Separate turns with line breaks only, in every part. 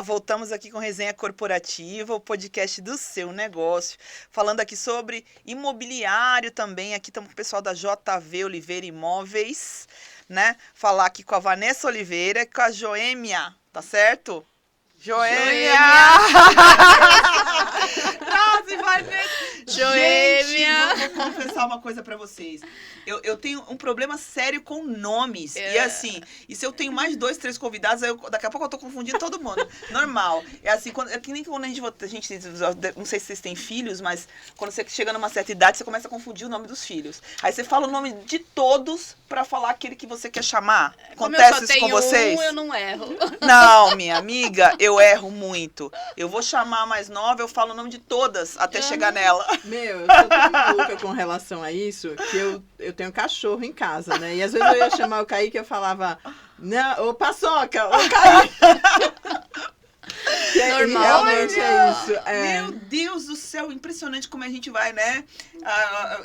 Olá, voltamos aqui com Resenha Corporativa, o podcast do seu negócio. Falando aqui sobre imobiliário também. Aqui estamos com o pessoal da JV Oliveira Imóveis, né? Falar aqui com a Vanessa Oliveira e com a Joêmia, tá certo? Joêmia! Nossa, Vanessa!
Joêmia!
Gente, vou confessar uma coisa pra vocês. Eu tenho um problema sério com nomes. E assim, e se eu tenho mais 2, 3 convidados, daqui a pouco eu tô confundindo todo mundo. Normal. É assim, é que nem quando a gente, não sei se vocês têm filhos, mas quando você chega numa certa idade, você começa a confundir o nome dos filhos. Aí você fala o nome de todos pra falar aquele que você quer chamar. Acontece isso com vocês?
Eu não erro.
Não, minha amiga, eu erro muito. Eu vou chamar a mais nova, eu falo o nome de todas até chegar nela.
Meu, eu sou tão maluca com relação a isso que eu tenho cachorro em casa, né? E às vezes eu ia chamar o Kaique e eu falava, não, ô Paçoca, ô Kaique.
Normal,
realmente é isso.
Meu Deus do céu, impressionante como a gente vai, né?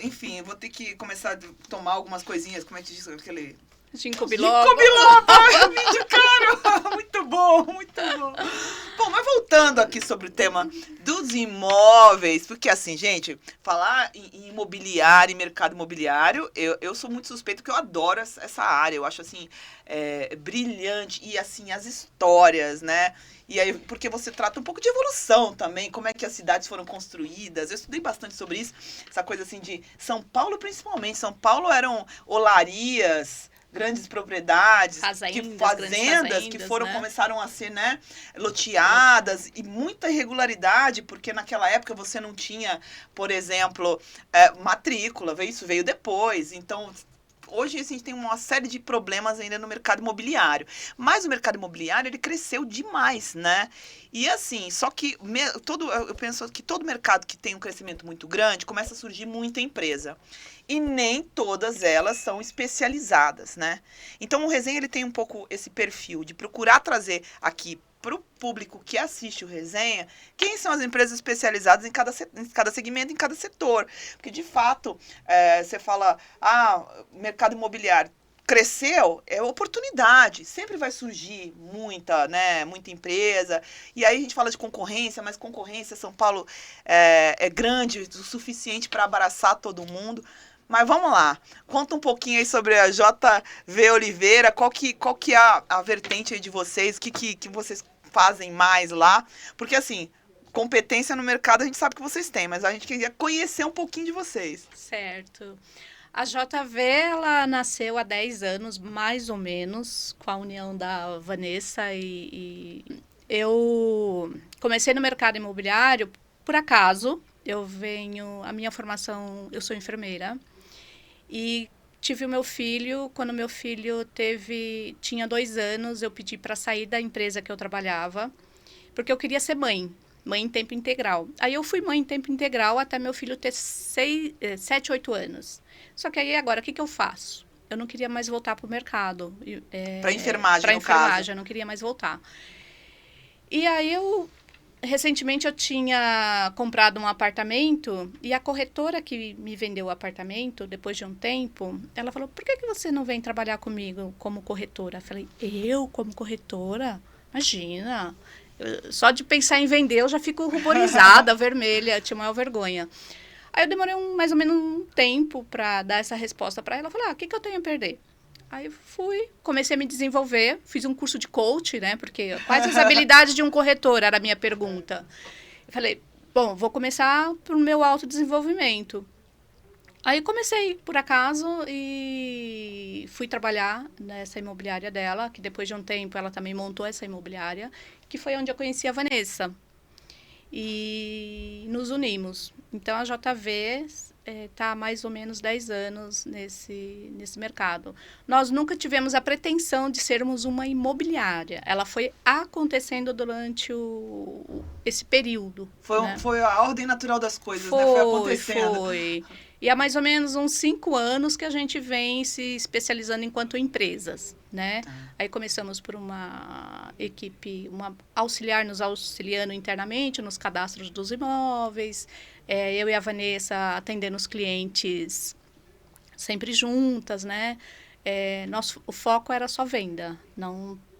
Enfim, eu vou ter que começar a tomar algumas coisinhas, como é que diz aquele...
Ginkgo biloba.
Ginkgo biloba, vídeo caro. Muito bom, muito bom. Bom, mas voltando aqui sobre o tema dos imóveis, porque assim, gente, falar em imobiliário, em mercado imobiliário, eu sou muito suspeito porque eu adoro essa área, eu acho assim, brilhante, e assim, as histórias, né? E aí, porque você trata um pouco de evolução também, como é que as cidades foram construídas. Eu estudei bastante sobre isso, essa coisa assim de São Paulo, principalmente. São Paulo eram olarias, grandes propriedades, fazendas que foram, né? Começaram a ser, né, loteadas, e muita irregularidade, porque naquela época você não tinha, por exemplo, matrícula, isso veio depois. Então, hoje a gente tem uma série de problemas ainda no mercado imobiliário. Mas o mercado imobiliário, ele cresceu demais, né? E assim, só que eu penso que todo mercado que tem um crescimento muito grande, começa a surgir muita empresa. E nem todas elas são especializadas, né? Então o Resenha, ele tem um pouco esse perfil de procurar trazer aqui para o público que assiste o Resenha, quem são as empresas especializadas em cada segmento, em cada setor. Porque, de fato, você fala, mercado imobiliário cresceu, é oportunidade. Sempre vai surgir muita empresa. E aí a gente fala de concorrência, mas concorrência, São Paulo é grande o suficiente para abraçar todo mundo. Mas vamos lá, conta um pouquinho aí sobre a JV Oliveira, qual que é a vertente aí de vocês, o que vocês fazem mais lá, porque assim, competência no mercado a gente sabe que vocês têm, mas a gente queria conhecer um pouquinho de vocês.
Certo. A JV, ela nasceu há 10 anos, mais ou menos, com a união da Vanessa e eu comecei no mercado imobiliário, por acaso, a minha formação, eu sou enfermeira, e tive o meu filho. Quando meu filho tinha 2 anos, eu pedi para sair da empresa que eu trabalhava, porque eu queria ser mãe em tempo integral. Aí eu fui mãe em tempo integral até meu filho ter 7, 8 anos. Só que aí agora, o que eu faço? Eu não queria mais voltar para o mercado.
Para enfermagem,
para enfermagem, eu não queria mais voltar. E aí recentemente eu tinha comprado um apartamento e a corretora que me vendeu o apartamento, depois de um tempo, ela falou, por que você não vem trabalhar comigo como corretora? Eu falei, eu como corretora? Imagina, só de pensar em vender eu já fico ruborizada, vermelha, tinha maior vergonha. Aí eu demorei mais ou menos um tempo para dar essa resposta para ela. Eu falei, o que eu tenho a perder? Aí comecei a me desenvolver, fiz um curso de coach, né? Porque quais as habilidades de um corretor, era a minha pergunta. Eu falei, bom, vou começar pro meu autodesenvolvimento. Aí comecei, por acaso, e fui trabalhar nessa imobiliária dela, que depois de um tempo ela também montou essa imobiliária, que foi onde eu conheci a Vanessa. E nos unimos. Então, a JV está há mais ou menos 10 anos nesse mercado. Nós nunca tivemos a pretensão de sermos uma imobiliária. Ela foi acontecendo durante esse período.
Foi a ordem natural das coisas, né? Foi acontecendo.
Foi. E há mais ou menos uns 5 anos que a gente vem se especializando enquanto empresas, né? Aí começamos por uma equipe, uma auxiliar nos auxiliando internamente nos cadastros dos imóveis, eu e a Vanessa atendendo os clientes sempre juntas, né? O foco era só venda,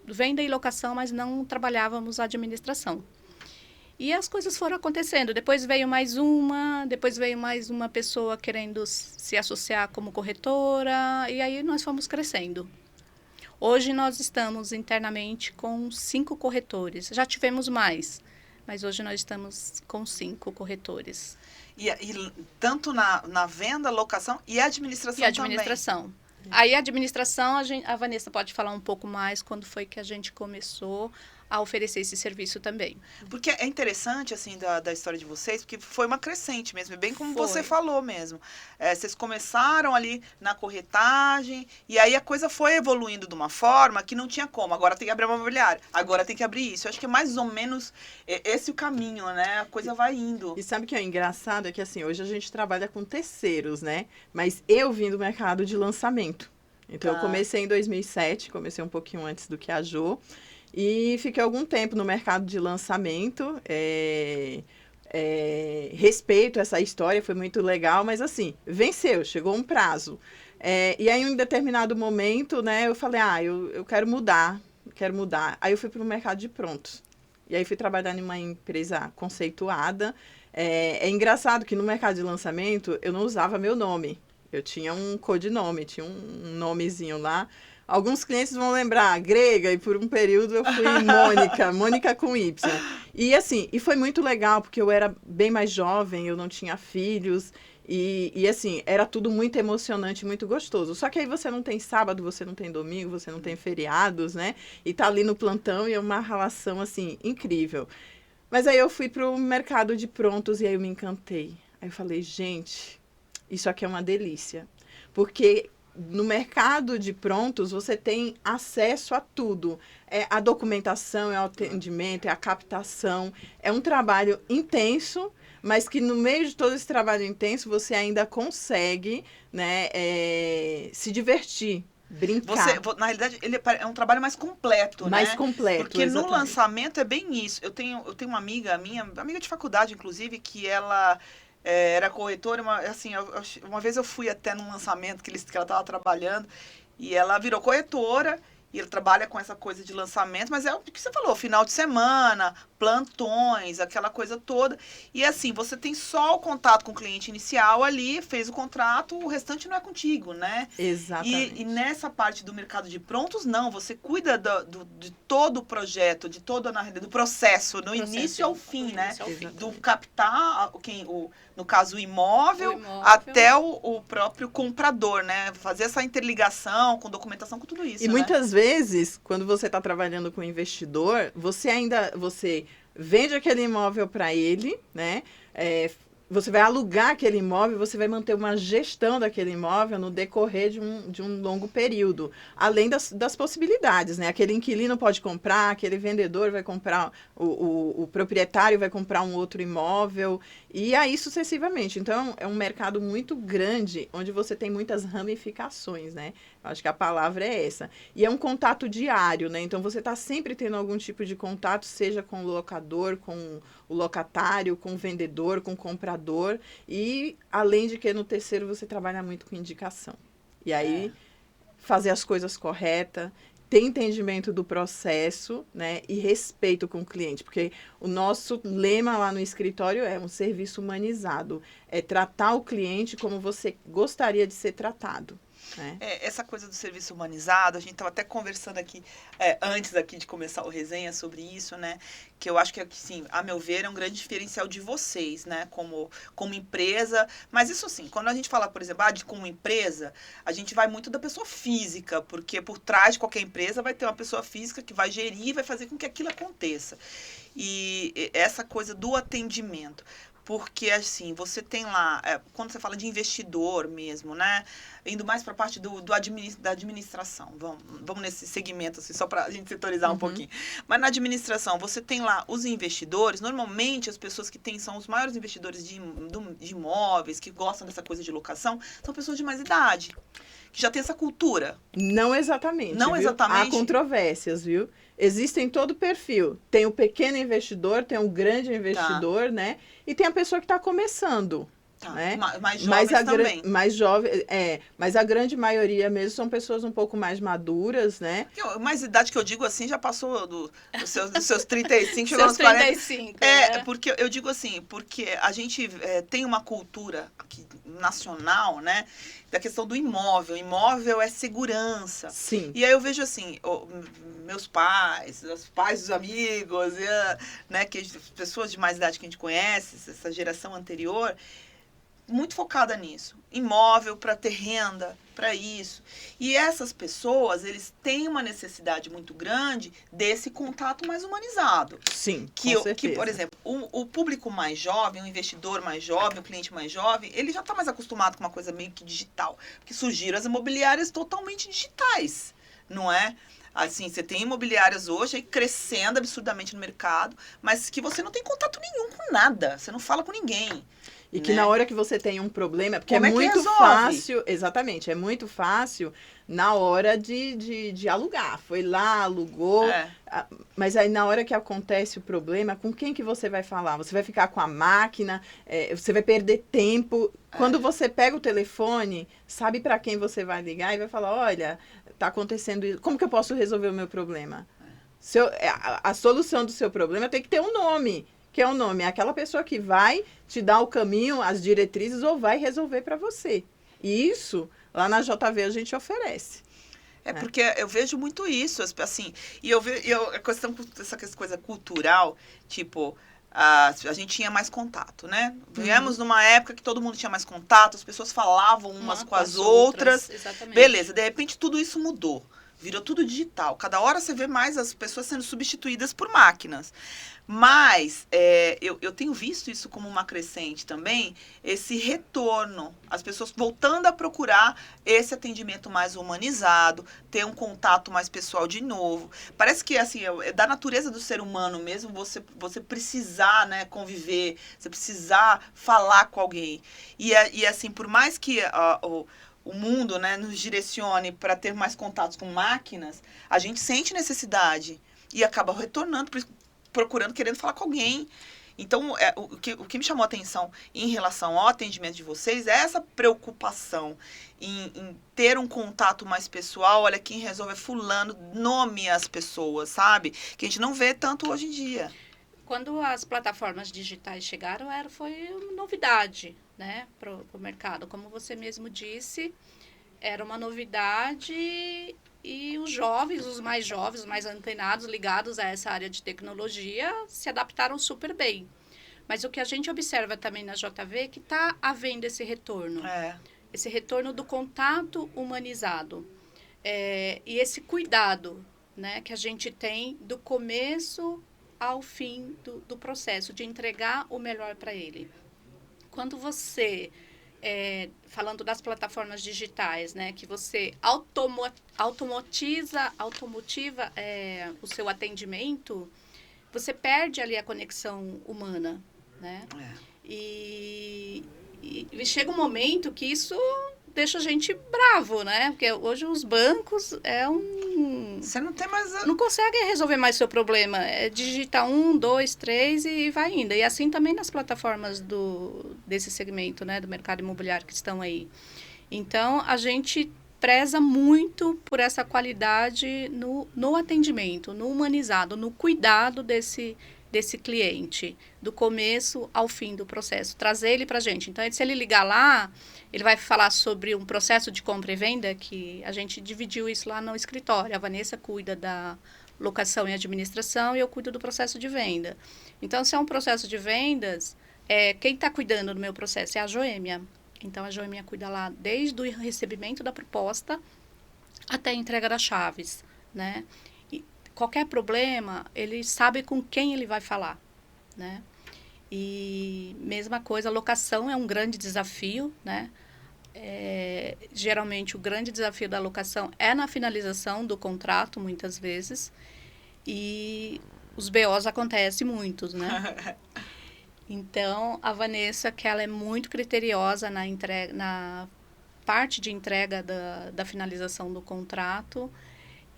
venda e locação, mas não trabalhávamos a administração. E as coisas foram acontecendo. Depois veio mais uma pessoa querendo se associar como corretora, e aí nós fomos crescendo. Hoje nós estamos internamente com 5 corretores. Já tivemos mais, mas hoje nós estamos com 5 corretores.
E tanto na venda, locação e administração também.
E administração. Aí a administração, a Vanessa pode falar um pouco mais quando foi que a gente começou a oferecer esse serviço também.
Porque é interessante, assim, da história de vocês, porque foi uma crescente mesmo, bem como
Foi.
você falou mesmo. Vocês começaram ali na corretagem, e aí a coisa foi evoluindo de uma forma que não tinha como. Agora tem que abrir uma imobiliária, agora tem que abrir isso. Eu acho que é mais ou menos esse o caminho, né? A coisa vai indo.
E sabe o que é engraçado? É que assim, hoje a gente trabalha com terceiros, né? Mas eu vim do mercado de lançamento. Então, eu comecei em 2007, comecei um pouquinho antes do que a Jo. E fiquei algum tempo no mercado de lançamento. Respeito essa história, foi muito legal, mas assim, venceu, chegou um prazo. E aí, em um determinado momento, né, eu falei, eu quero mudar. Aí eu fui para o mercado de prontos. E aí fui trabalhar em uma empresa conceituada. É engraçado que no mercado de lançamento eu não usava meu nome. Eu tinha um codinome, tinha um nomezinho lá. Alguns clientes vão lembrar, Grega, e por um período eu fui Mônica com Y. E assim, e foi muito legal, porque eu era bem mais jovem, eu não tinha filhos, e assim, era tudo muito emocionante, muito gostoso. Só que aí você não tem sábado, você não tem domingo, você não tem feriados, né? E tá ali no plantão e é uma relação, assim, incrível. Mas aí eu fui pro mercado de prontos e aí eu me encantei. Aí eu falei, gente, isso aqui é uma delícia. Porque no mercado de prontos, você tem acesso a tudo. É a documentação, é o atendimento, é a captação. É um trabalho intenso, mas que no meio de todo esse trabalho intenso, você ainda consegue, né, se divertir, brincar.
Na realidade, ele é um trabalho mais completo,
mais
né?
completo,
Porque
exatamente.
no lançamento é bem isso. Eu tenho uma amiga minha, amiga de faculdade, inclusive, que ela era corretora, uma vez eu fui até num lançamento que ela estava trabalhando, e ela virou corretora, e ela trabalha com essa coisa de lançamento, mas é o que você falou, final de semana, plantões, aquela coisa toda. E assim, você tem só o contato com o cliente inicial ali, fez o contrato, o restante não é contigo, né?
Exatamente.
E nessa parte do mercado de prontos, não, você cuida de todo o projeto, de todo, na realidade, do processo, do início ao fim, né? Do captar, no caso, o imóvel, até o próprio comprador, né? Fazer essa interligação com documentação, com tudo isso,
E muitas vezes, quando você está trabalhando com investidor, você vende aquele imóvel para ele, né? Você vai alugar aquele imóvel, você vai manter uma gestão daquele imóvel no decorrer de um longo período. Além das possibilidades, né? Aquele inquilino pode comprar, aquele vendedor vai comprar, o proprietário vai comprar um outro imóvel, e aí sucessivamente. Então, é um mercado muito grande, onde você tem muitas ramificações, né? Eu acho que a palavra é essa. E é um contato diário, né? Então, você está sempre tendo algum tipo de contato, seja com o locador, com o locatário, com o vendedor, com o comprador. E, além de que no terceiro, você trabalha muito com indicação. E aí, fazer as coisas corretas, ter entendimento do processo, né? E respeito com o cliente. Porque o nosso lema lá no escritório é um serviço humanizado. É tratar o cliente como você gostaria de ser tratado.
Essa coisa do serviço humanizado, a gente estava até conversando aqui, antes aqui de começar o resenha sobre isso, né? Que eu acho que, assim, a meu ver, é um grande diferencial de vocês, né? Como empresa. Mas isso, assim, quando a gente fala, por exemplo, de como empresa, a gente vai muito da pessoa física, porque por trás de qualquer empresa vai ter uma pessoa física que vai gerir e vai fazer com que aquilo aconteça. E essa coisa do atendimento. Porque, assim, você tem lá, quando você fala de investidor mesmo, né? Indo mais para a parte da administração. Vamos nesse segmento, assim, só para a gente setorizar um pouquinho. Mas na administração, você tem lá os investidores. Normalmente, as pessoas que são os maiores investidores de imóveis, que gostam dessa coisa de locação, são pessoas de mais idade, que já tem essa cultura.
Não exatamente.
Não
viu?
exatamente.
Há controvérsias, viu? Existem todo perfil. Tem o pequeno investidor, tem o grande investidor, né? E tem a pessoa que está começando.
Tá.
né?
Mais jovens também.
Mais jovem, mas a grande maioria mesmo são pessoas um pouco mais maduras, né?
Mais idade que eu digo assim, já passou dos seus 35, chegou nos 40.
35,
É,
né?
porque eu digo assim, porque a gente tem uma cultura aqui, nacional, né? Da questão do imóvel. O imóvel é segurança.
Sim.
E aí eu vejo assim, meus pais, os pais dos amigos, né, pessoas de mais idade que a gente conhece, essa geração anterior, muito focada nisso. Imóvel para ter renda, para isso. E essas pessoas, eles têm uma necessidade muito grande desse contato mais humanizado.
Sim,
Que,
com certeza.
por exemplo, o público mais jovem, o investidor mais jovem, o cliente mais jovem, ele já está mais acostumado com uma coisa meio que digital. Porque surgiram as imobiliárias totalmente digitais, não é? Assim, você tem imobiliárias hoje aí crescendo absurdamente no mercado, mas que você não tem contato nenhum com nada. Você não fala com ninguém.
E que na hora que você tem um problema, porque
Como
é
que
muito
resolve?
fácil, exatamente, é muito fácil na hora de alugar. Foi lá, alugou, mas aí na hora que acontece o problema, com quem que você vai falar? Você vai ficar com a máquina, você vai perder tempo. Quando você pega o telefone, sabe para quem você vai ligar e vai falar, olha, tá acontecendo isso, como que eu posso resolver o meu problema? A solução do seu problema tem que ter um nome. Que é o nome, é aquela pessoa que vai te dar o caminho, as diretrizes, ou vai resolver para você. E isso, lá na JV, a gente oferece.
Porque eu vejo muito isso, assim, e a questão, essa coisa cultural, tipo, a gente tinha mais contato, né? Viemos numa época que todo mundo tinha mais contato, as pessoas falavam umas com as outras.
Exatamente.
Beleza, de repente tudo isso mudou. Virou tudo digital. Cada hora você vê mais as pessoas sendo substituídas por máquinas. Mas eu tenho visto isso como uma crescente também, esse retorno, as pessoas voltando a procurar esse atendimento mais humanizado, ter um contato mais pessoal de novo. Parece que assim, é da natureza do ser humano mesmo você precisar, né, conviver, você precisar falar com alguém. E assim, por mais que o mundo, né, nos direcione para ter mais contatos com máquinas, a gente sente necessidade e acaba retornando, procurando, querendo falar com alguém. Então, o que me chamou a atenção em relação ao atendimento de vocês é essa preocupação em ter um contato mais pessoal. Olha, quem resolve é fulano, nome as pessoas, sabe? Que a gente não vê tanto hoje em dia.
Quando as plataformas digitais chegaram, foi uma novidade, né, para o mercado. Como você mesmo disse, era uma novidade e os jovens, os mais antenados, ligados a essa área de tecnologia, se adaptaram super bem. Mas o que a gente observa também na JV é que está havendo esse retorno. Esse retorno do contato humanizado. E esse cuidado, né, que a gente tem do começo ao fim do processo, de entregar o melhor para ele. Quando você, falando das plataformas digitais, né, que você automotiva o seu atendimento, você perde ali a conexão humana, né? E chega um momento que isso deixa a gente bravo, né? Porque hoje os bancos
Você não tem mais...
Não consegue resolver mais seu problema. É digitar 1, 2, 3 e vai indo. E assim também nas plataformas desse segmento, né? Do mercado imobiliário que estão aí. Então, a gente preza muito por essa qualidade no atendimento, no humanizado, no cuidado desse cliente, do começo ao fim do processo, trazer ele para a gente. Então, se ele ligar lá, ele vai falar sobre um processo de compra e venda, que a gente dividiu isso lá no escritório. A Vanessa cuida da locação e administração e eu cuido do processo de venda. Então, se é um processo de vendas, quem está cuidando do meu processo é a Joêmia. Então, a Joêmia cuida lá desde o recebimento da proposta até a entrega das chaves, né? Qualquer problema, ele sabe com quem ele vai falar, né? E mesma coisa, a locação é um grande desafio, né? Geralmente, o grande desafio da locação é na finalização do contrato, muitas vezes. E os BOs acontecem muitos, né? Então, a Vanessa, que ela é muito criteriosa na parte de entrega da finalização do contrato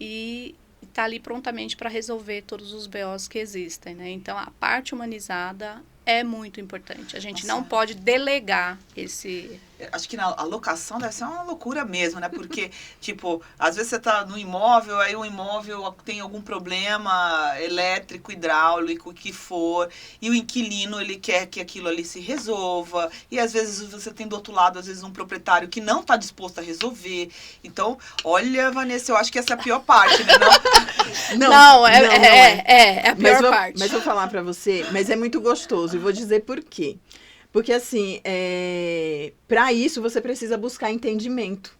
e está ali prontamente para resolver todos os BOs que existem, né? Então, a parte humanizada é muito importante. A gente
Nossa.
não pode delegar esse...
Acho que a locação deve ser uma loucura mesmo, né? Porque, tipo, às vezes você tá no imóvel, aí o imóvel tem algum problema elétrico, hidráulico, o que for, e o inquilino, ele quer que aquilo ali se resolva, e às vezes você tem do outro lado, às vezes, um proprietário que não tá disposto a resolver. Então, olha, Vanessa, eu acho que essa é a pior parte, né?
Não, é a pior parte.
Mas vou falar pra você, mas é muito gostoso, e vou dizer por quê. Porque, assim, para isso você precisa buscar entendimento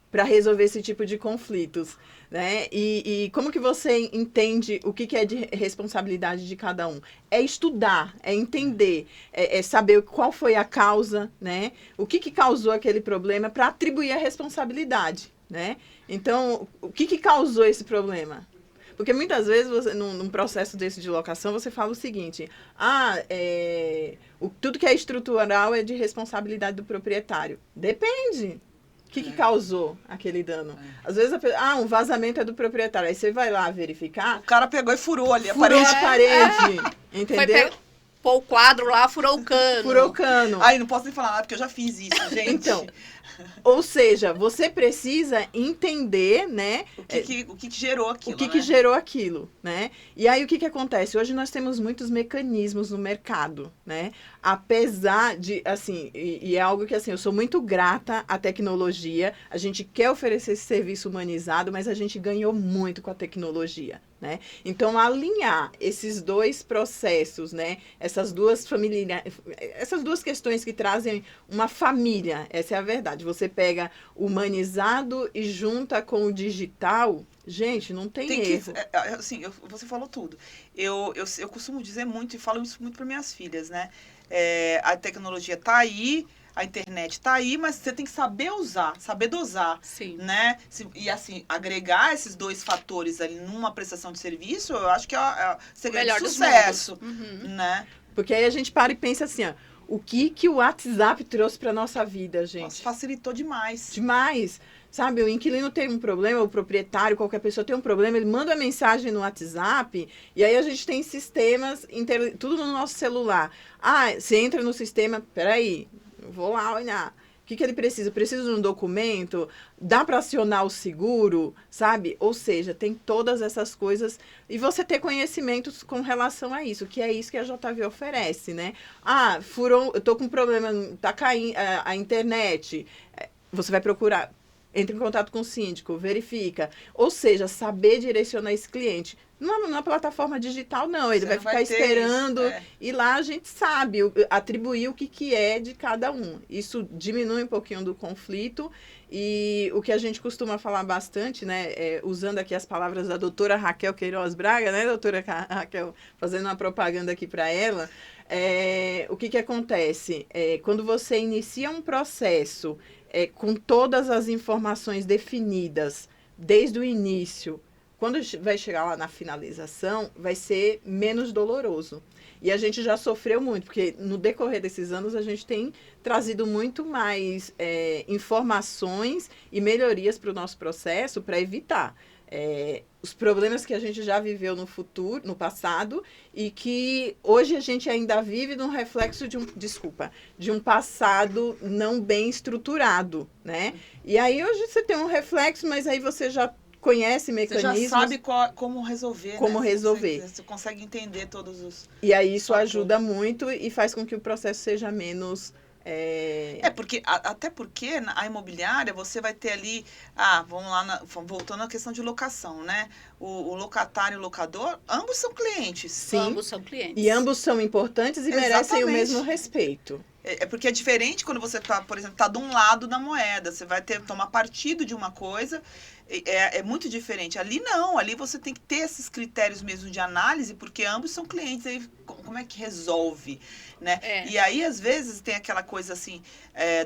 para resolver esse tipo de conflitos, né? E como que você entende o que é de responsabilidade de cada um? É estudar, é entender, é saber qual foi a causa, né? O que causou aquele problema para atribuir a responsabilidade, né? Então, o que causou esse problema? Porque muitas vezes, você, num processo desse de locação, você fala o seguinte, tudo que é estrutural é de responsabilidade do proprietário. Depende. O que causou aquele dano? Às vezes, um vazamento é do proprietário. Aí você vai lá verificar.
O cara pegou e furou ali a
furou
parede.
a parede, entendeu?
Pôr o quadro lá, furou o cano.
Furou o cano.
Ai, não posso nem falar nada, porque eu já fiz isso, gente.
Então, ou seja, você precisa entender, né?
O que gerou aquilo,
O que gerou aquilo, né? E aí, o que acontece? Hoje nós temos muitos mecanismos no mercado, né? Apesar de, assim, e é algo que, assim, eu sou muito grata à tecnologia. A gente quer oferecer esse serviço humanizado, mas a gente ganhou muito com a tecnologia, né? Então, alinhar esses dois processos, né? Essas duas questões que trazem uma família, essa é a verdade. Você pega o humanizado e junta com o digital, gente, não tem erro.
Assim, você falou tudo. Eu costumo dizer muito, e falo isso muito para minhas filhas, né? A tecnologia tá aí, a internet tá aí, mas você tem que saber usar, saber dosar.
Sim.
Né? E assim, agregar esses dois fatores ali numa prestação de serviço, eu acho que é o segredo do sucesso. Né?
Porque aí a gente para e pensa assim, ó, o que o WhatsApp trouxe para nossa vida, gente?
Nossa, facilitou demais.
Demais. Sabe, o inquilino tem um problema, o proprietário, qualquer pessoa tem um problema, ele manda uma mensagem no WhatsApp, e aí a gente tem sistemas, tudo no nosso celular. Você entra no sistema, peraí, eu vou lá olhar. O que ele precisa? Precisa de um documento? Dá para acionar o seguro? Sabe? Ou seja, tem todas essas coisas. E você ter conhecimentos com relação a isso, que é isso que a JV oferece, né? Furou, eu tô com um problema, tá caindo a internet. Você vai procurar, entra em contato com o síndico, verifica. Ou seja, saber direcionar esse cliente. Na plataforma digital, não. Ele vai ficar esperando. E lá a gente sabe atribuir o que é de cada um. Isso diminui um pouquinho do conflito. E o que a gente costuma falar bastante, né? Usando aqui as palavras da doutora Raquel Queiroz Braga, né, doutora Raquel? Fazendo uma propaganda aqui para ela. O que acontece? Quando você inicia um processo com todas as informações definidas desde o início, quando vai chegar lá na finalização, vai ser menos doloroso. E a gente já sofreu muito, porque no decorrer desses anos a gente tem trazido muito mais informações e melhorias para o nosso processo para evitar os problemas que a gente já viveu no passado, e que hoje a gente ainda vive num reflexo de um passado não bem estruturado, né? E aí hoje você tem um reflexo, mas aí você já conhece mecanismos.
Você já sabe como resolver,
como
né?
resolver.
Você consegue entender todos os...
E aí isso ajuda muito e faz com que o processo seja menos...
Até porque a imobiliária, você vai ter ali... vamos lá, voltando à questão de locação, né? O locatário e o locador, ambos são clientes.
Sim.
Ambos são clientes.
E ambos são importantes e merecem o mesmo respeito.
Porque é diferente quando você tá, por exemplo, de um lado da moeda. Você vai tomar partido de uma coisa. É muito diferente. Ali não, ali você tem que ter esses critérios mesmo de análise, porque ambos são clientes. Aí como é que resolve, né? E aí, às vezes, tem aquela coisa assim,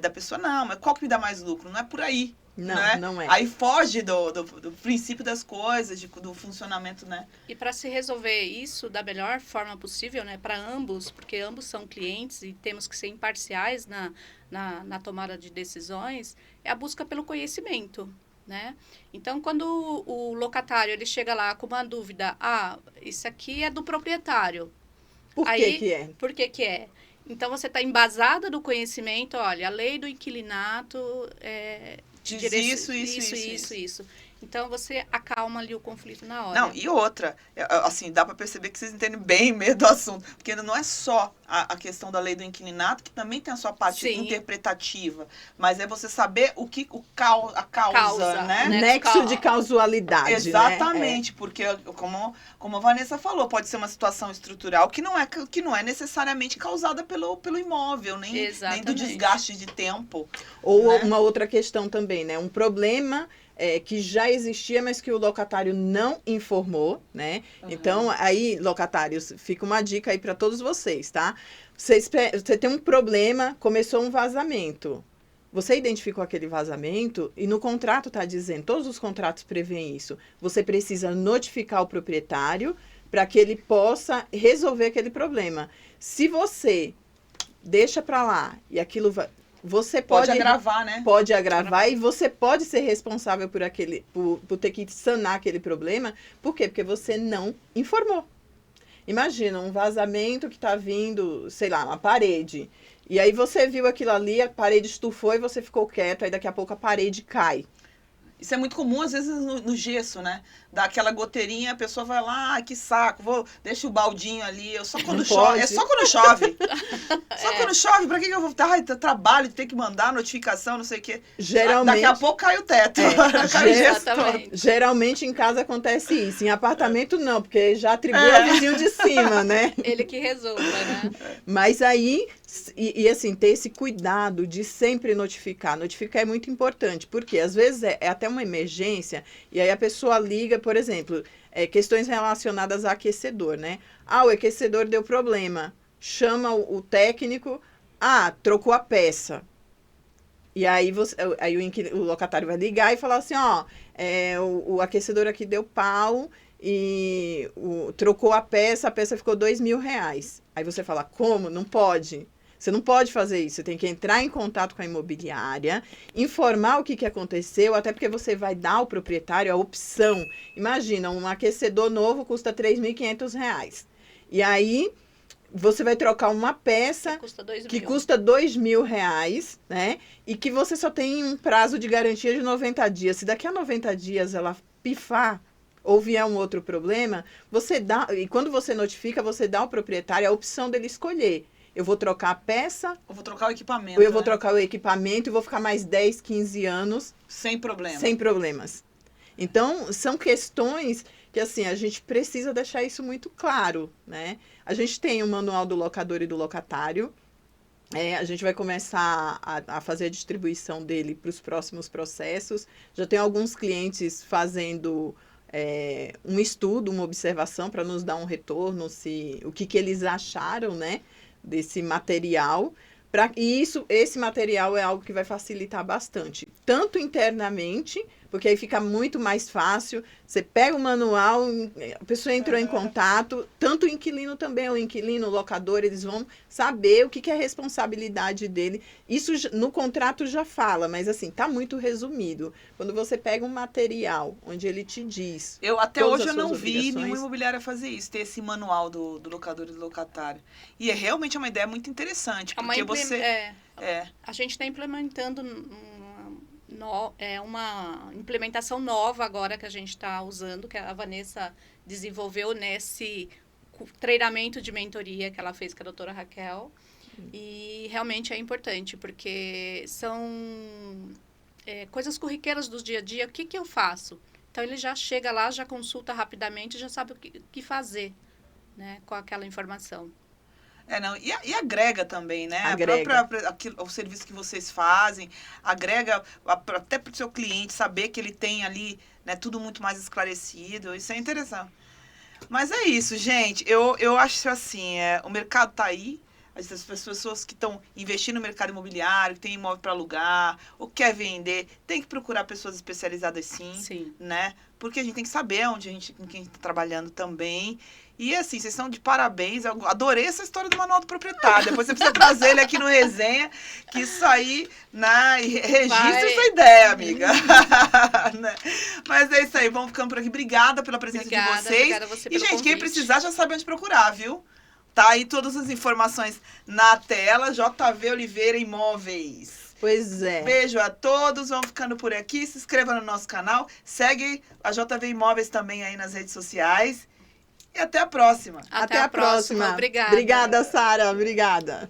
da pessoa, não, mas qual que me dá mais lucro? Não é por aí.
Não,
né?
Não é.
Aí foge do princípio das coisas, do funcionamento, né?
E para se resolver isso da melhor forma possível, né? Para ambos, porque ambos são clientes e temos que ser imparciais na tomada de decisões, é a busca pelo conhecimento, né? Então, quando o locatário ele chega lá com uma dúvida, isso aqui é do proprietário.
Por
Aí,
que é?
Por que é? Então, você está embasada no conhecimento, olha, a lei do inquilinato
Diz isso.
Então, você acalma ali o conflito na hora.
Não, e outra, assim, dá para perceber que vocês entendem bem meio do assunto, porque não é só a questão da lei do inquilinato, que também tem a sua parte interpretativa, mas é você saber a causa, né?
Nexo de causalidade,
exatamente, né? Porque, como a Vanessa falou, pode ser uma situação estrutural que não é necessariamente causada pelo imóvel, nem do desgaste de tempo.
Ou
né?
Uma outra questão também, né? Um problema que já existia, mas que o locatário não informou, né? Uhum. Então, aí, locatários, fica uma dica aí para todos vocês, tá? Você tem um problema, começou um vazamento. Você identificou aquele vazamento e no contrato está dizendo, todos os contratos prevêem isso. Você precisa notificar o proprietário para que ele possa resolver aquele problema. Se você deixa para lá e aquilo vai... Você pode
agravar, né?
Pode agravar e você pode ser responsável por ter que sanar aquele problema. Por quê? Porque você não informou. Imagina um vazamento que está vindo, sei lá, uma parede. E aí você viu aquilo ali, a parede estufou e você ficou quieto, aí daqui a pouco a parede cai.
Isso é muito comum, às vezes, no gesso, né? Dá aquela goteirinha, a pessoa vai lá, que saco, deixa o baldinho ali. Só quando chove. É só quando chove. Só quando chove, pra que eu vou... trabalho, ter que mandar notificação, não sei o quê.
Geralmente...
Daqui a pouco cai o teto.
Cai o gesso todo. Geralmente em casa acontece isso. Em apartamento não, porque já atribui ao vizinho de cima, né?
Ele que resolva, né?
Mas aí... E assim, ter esse cuidado de sempre notificar. Notificar é muito importante, porque às vezes é até uma emergência, e aí a pessoa liga, por exemplo, questões relacionadas a aquecedor, né? O aquecedor deu problema. Chama o técnico, trocou a peça. E aí, o locatário vai ligar e falar assim, o aquecedor aqui deu pau e trocou a peça ficou R$2.000. Aí você fala, como? Não pode. Você não pode fazer isso, você tem que entrar em contato com a imobiliária, informar o que aconteceu, até porque você vai dar ao proprietário a opção. Imagina, um aquecedor novo custa R$3.500. E aí, você vai trocar uma peça que custa R$2.000, né? E que você só tem um prazo de garantia de 90 dias. Se daqui a 90 dias ela pifar, ou vier um outro problema, e quando você notifica, você dá ao proprietário a opção dele escolher. Eu vou trocar a peça.
Ou vou trocar o equipamento.
Ou eu vou trocar o equipamento e vou ficar mais 10, 15 anos.
Sem problema.
Sem problemas. Então, são questões que, assim, a gente precisa deixar isso muito claro, né? A gente tem o manual do locador e do locatário. A gente vai começar a fazer a distribuição dele para os próximos processos. Já tem alguns clientes fazendo um estudo, uma observação para nos dar um retorno, o que eles acharam, né? Desse material, e esse material é algo que vai facilitar bastante, tanto internamente, porque aí fica muito mais fácil, você pega o manual, a pessoa entrou em contato, tanto o inquilino também, o inquilino, o locador, eles vão saber o que é a responsabilidade dele. Isso no contrato já fala, mas assim, tá muito resumido. Quando você pega um material onde ele te diz...
Até hoje eu não vi nenhuma imobiliária fazer isso, ter esse manual do locador e do locatário. E realmente uma ideia muito interessante, porque
a gente está implementando uma implementação nova agora que a gente está usando, que a Vanessa desenvolveu nesse treinamento de mentoria que ela fez com a doutora Raquel. E realmente é importante, porque são coisas corriqueiras do dia a dia. O que eu faço? Então, ele já chega lá, já consulta rapidamente, já sabe o que fazer, né, com aquela informação.
E agrega também, né?
Agrega.
O serviço que vocês fazem, agrega até para o seu cliente saber que ele tem ali, né, tudo muito mais esclarecido. Isso é interessante. Mas é isso, gente. Eu acho assim, o mercado está aí. As pessoas que estão investindo no mercado imobiliário, que tem imóvel para alugar, ou quer vender, tem que procurar pessoas especializadas sim, né? Porque a gente tem que saber com quem a gente está trabalhando também. E assim, vocês estão de parabéns. Eu adorei essa história do Manual do Proprietário. Depois você precisa trazer ele aqui no Resenha, que isso aí, registra essa ideia, amiga. Né? Mas é isso aí, vamos ficando por aqui. Obrigada pela presença de vocês.
Obrigada a você pelo
gente,
convite.
quem precisar já sabe onde procurar, viu? Tá aí todas as informações na tela, JV Oliveira Imóveis.
Pois é.
Beijo a todos, vamos ficando por aqui. Se inscreva no nosso canal, segue a JV Imóveis também aí nas redes sociais. E até a próxima.
Até a próxima.
Obrigada.
Obrigada, Sara. Obrigada.